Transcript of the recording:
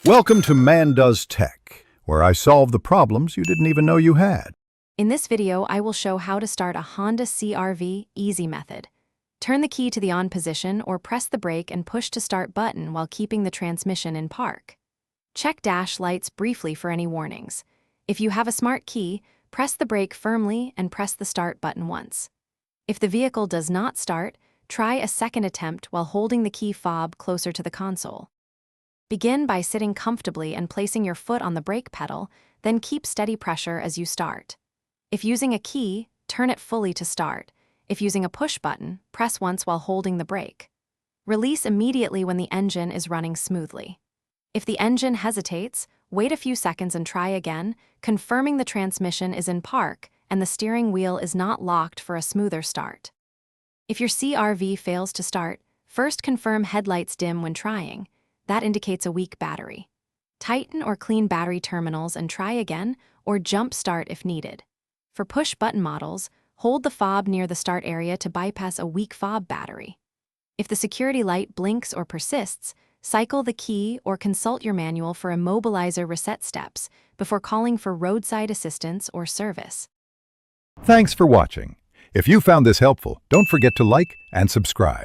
Welcome to Man Does Tech, where I solve the problems you didn't even know you had. In this video, I will show how to start a Honda CRV easy method. Turn the key to the on position or press the brake and push to start button while keeping the transmission in park. Check dash lights briefly for any warnings. If you have a smart key, press the brake firmly and press the start button once. If the vehicle does not start, try a second attempt while holding the key fob closer to the console. Begin by sitting comfortably and placing your foot on the brake pedal, then keep steady pressure as you start. If using a key, turn it fully to start. If using a push button, press once while holding the brake. Release immediately when the engine is running smoothly. If the engine hesitates, wait a few seconds and try again, confirming the transmission is in park and the steering wheel is not locked for a smoother start. If your CRV fails to start, first confirm headlights dim when trying. That indicates a weak battery. Tighten or clean battery terminals and try again, or jump start if needed. For push-button models, hold the fob near the start area to bypass a weak fob battery. If the security light blinks or persists, cycle the key or consult your manual for immobilizer reset steps before calling for roadside assistance or service. Thanks for watching. If you found this helpful, don't forget to like and subscribe.